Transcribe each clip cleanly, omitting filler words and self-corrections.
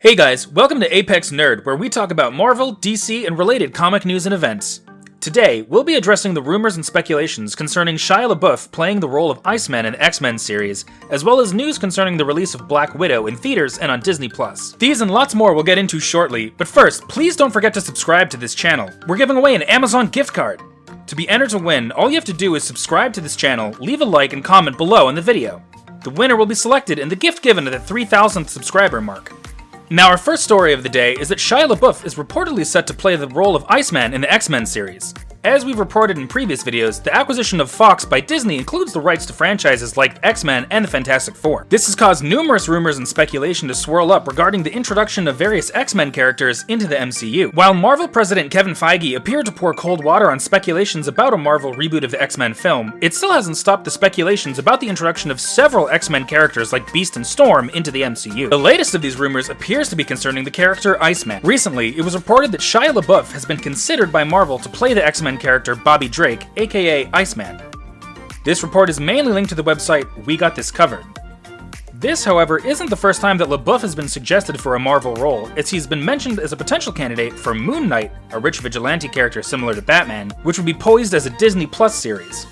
Hey guys, welcome to apexnerd, where we talk about Marvel, DC, and related comic news and events. Today, we'll be addressing the rumors and speculations concerning Shia LaBeouf playing the role of Iceman in the X-Men series, as well as news concerning the release of Black Widow in theaters and on Disney+. These and lots more we'll get into shortly, but first, please don't forget to subscribe to this channel. We're giving away an Amazon gift card. To be entered to win, all you have to do is subscribe to this channel, leave a like, and comment below in the video. The winner will be selected and the gift given at the 3,000th subscriber mark. Now, our first story of the day is that Shia LaBeouf is reportedly set to play the role of Iceman in the X-Men series. As we've reported in previous videos, the acquisition of Fox by Disney includes the rights to franchises like X-Men and the Fantastic Four. This has caused numerous rumors and speculation to swirl up regarding the introduction of various X-Men characters into the MCU. While Marvel president Kevin Feige appeared to pour cold water on speculations about a Marvel reboot of the X-Men film, it still hasn't stopped the speculations about the introduction of several X-Men characters like Beast and Storm into the MCU. The latest of these rumors appears to be concerning the character Iceman. Recently, it was reported that Shia LaBeouf has been considered by Marvel to play the X-Men character Bobby Drake, aka Iceman. This report is mainly linked to the website We Got This Covered. This, however, isn't the first time that LaBeouf has been suggested for a Marvel role, as he's been mentioned as a potential candidate for Moon Knight, a rich vigilante character similar to Batman, which would be poised as a Disney Plus series.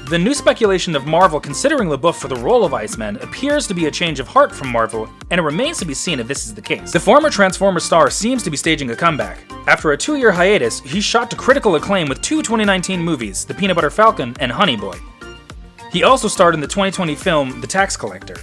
The new speculation of Marvel considering LaBeouf for the role of Iceman appears to be a change of heart from Marvel, and it remains to be seen if this is the case. The former Transformers star seems to be staging a comeback. After a 2-year hiatus, he shot to critical acclaim with two 2019 movies, The Peanut Butter Falcon and Honey Boy. He also starred in the 2020 film The Tax Collector.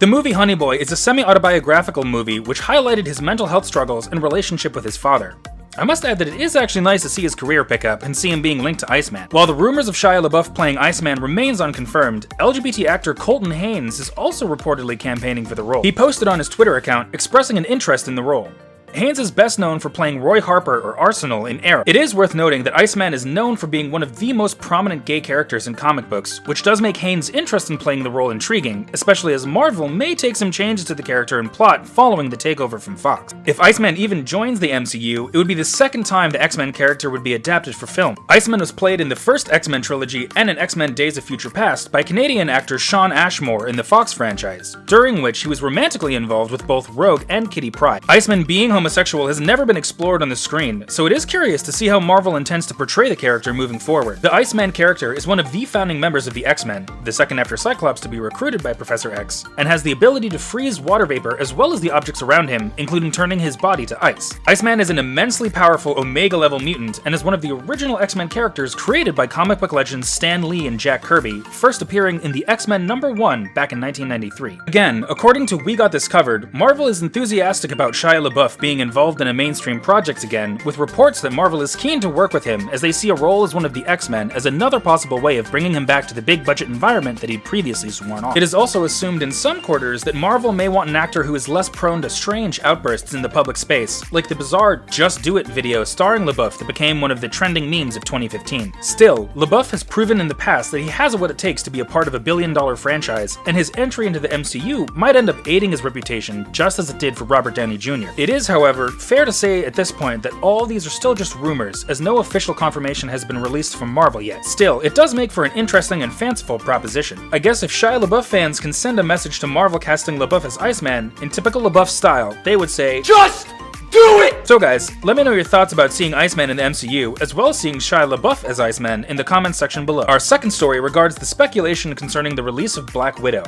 The movie Honey Boy is a semi-autobiographical movie which highlighted his mental health struggles and relationship with his father. I must add that it is actually nice to see his career pick up and see him being linked to Iceman. While the rumors of Shia LaBeouf playing Iceman remains unconfirmed, LGBT actor Colton Haynes is also reportedly campaigning for the role. He posted on his Twitter account expressing an interest in the role. Haynes is best known for playing Roy Harper or Arsenal in Arrow. It is worth noting that Iceman is known for being one of the most prominent gay characters in comic books, which does make Haynes' interest in playing the role intriguing, especially as Marvel may take some changes to the character and plot following the takeover from Fox. If Iceman even joins the MCU, it would be the second time the X-Men character would be adapted for film. Iceman was played in the first X-Men trilogy and in X-Men Days of Future Past by Canadian actor Shawn Ashmore in the Fox franchise, during which he was romantically involved with both Rogue and Kitty Pryde. Iceman being homosexual has never been explored on the screen, so it is curious to see how Marvel intends to portray the character moving forward. The Iceman character is one of the founding members of the X-Men, the second after Cyclops to be recruited by Professor X, and has the ability to freeze water vapor as well as the objects around him, including turning his body to ice. Iceman is an immensely powerful Omega-level mutant and is one of the original X-Men characters created by comic book legends Stan Lee and Jack Kirby, first appearing in the X-Men #1 back in 1993. Again, according to We Got This Covered, Marvel is enthusiastic about Shia LaBeouf being involved in a mainstream project again, with reports that Marvel is keen to work with him as they see a role as one of the X-Men as another possible way of bringing him back to the big budget environment that he'd previously sworn off. It is also assumed in some quarters that Marvel may want an actor who is less prone to strange outbursts in the public space, like the bizarre Just Do It video starring LaBeouf that became one of the trending memes of 2015. Still, LaBeouf has proven in the past that he has what it takes to be a part of a billion-dollar franchise, and his entry into the MCU might end up aiding his reputation just as it did for Robert Downey Jr. It is, however, fair to say at this point that all these are still just rumors, as no official confirmation has been released from Marvel yet. Still, it does make for an interesting and fanciful proposition. I guess if Shia LaBeouf fans can send a message to Marvel casting LaBeouf as Iceman, in typical LaBeouf style, they would say, "Just do it!" So guys, let me know your thoughts about seeing Iceman in the MCU, as well as seeing Shia LaBeouf as Iceman in the comments section below. Our second story regards the speculation concerning the release of Black Widow.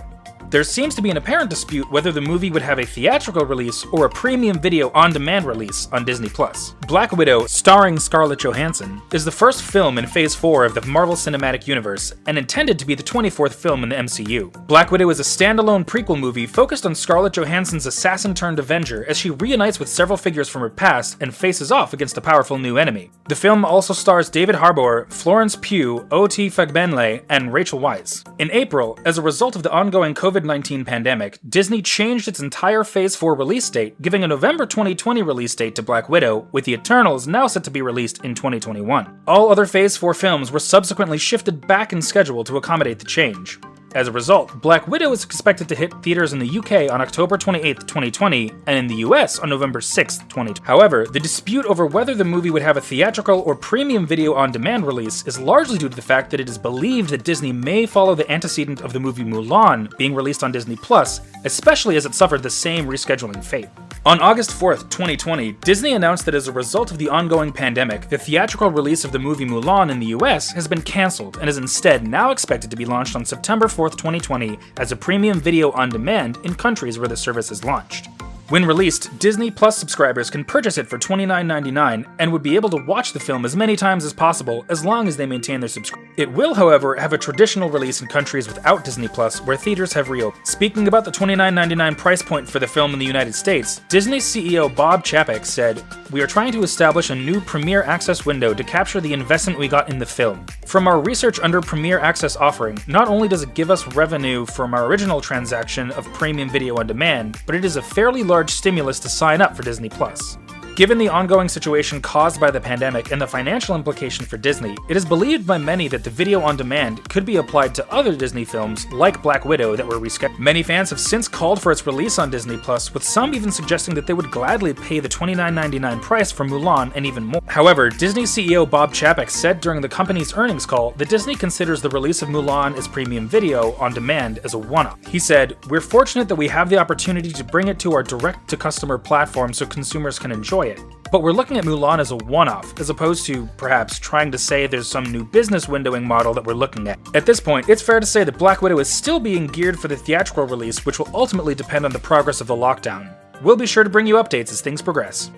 There seems to be an apparent dispute whether the movie would have a theatrical release or a premium video on-demand release on Disney+. Black Widow, starring Scarlett Johansson, is the first film in Phase 4 of the Marvel Cinematic Universe, and intended to be the 24th film in the MCU. Black Widow is a standalone prequel movie focused on Scarlett Johansson's assassin-turned-Avenger as she reunites with several figures from her past and faces off against a powerful new enemy. The film also stars David Harbour, Florence Pugh, O.T. Fagbenle, and Rachel Weisz. In April, as a result of the ongoing COVID-19 pandemic, Disney changed its entire Phase 4 release date, giving a November 2020 release date to Black Widow, with The Eternals now set to be released in 2021. All other Phase 4 films were subsequently shifted back in schedule to accommodate the change. As a result, Black Widow is expected to hit theaters in the UK on October 28, 2020, and in the US on November 6, 2020. However, the dispute over whether the movie would have a theatrical or premium video on demand release is largely due to the fact that it is believed that Disney may follow the antecedent of the movie Mulan being released on Disney+, especially as it suffered the same rescheduling fate. On August 4th, 2020, Disney announced that as a result of the ongoing pandemic, the theatrical release of the movie Mulan in the US has been cancelled and is instead now expected to be launched on September 4th, 2020 as a premium video on demand in countries where the service is launched. When released, Disney Plus subscribers can purchase it for $29.99 and would be able to watch the film as many times as possible as long as they maintain their subscription. It will, however, have a traditional release in countries without Disney Plus where theaters have reopened. Speaking about the $29.99 price point for the film in the United States, Disney CEO Bob Chapek said, "We are trying to establish a new Premier Access window to capture the investment we got in the film. From our research under Premier Access offering, not only does it give us revenue from our original transaction of premium video on demand, but it is a fairly large stimulus to sign up for Disney Plus." Given the ongoing situation caused by the pandemic and the financial implication for Disney, it is believed by many that the video on demand could be applied to other Disney films like Black Widow that were rescheduled. Many fans have since called for its release on Disney Plus, with some even suggesting that they would gladly pay the $29.99 price for Mulan and even more. However, Disney CEO Bob Chapek said during the company's earnings call that Disney considers the release of Mulan as premium video on demand as a one-off. He said, "We're fortunate that we have the opportunity to bring it to our direct-to-customer platform so consumers can enjoy it. But we're looking at Mulan as a one-off, as opposed to, perhaps, trying to say there's some new business windowing model that we're looking at." At this point, it's fair to say that Black Widow is still being geared for the theatrical release, which will ultimately depend on the progress of the lockdown. We'll be sure to bring you updates as things progress.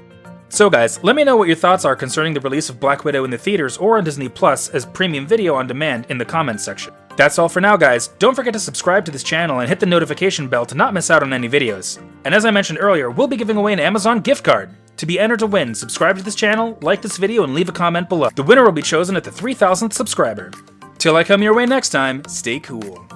So guys, let me know what your thoughts are concerning the release of Black Widow in the theaters or on Disney Plus as premium video on demand in the comments section. That's all for now, guys. Don't forget to subscribe to this channel and hit the notification bell to not miss out on any videos. And as I mentioned earlier, we'll be giving away an Amazon gift card. To be entered to win, subscribe to this channel, like this video, and leave a comment below. The winner will be chosen at the 3,000th subscriber. Till I come your way next time, stay cool.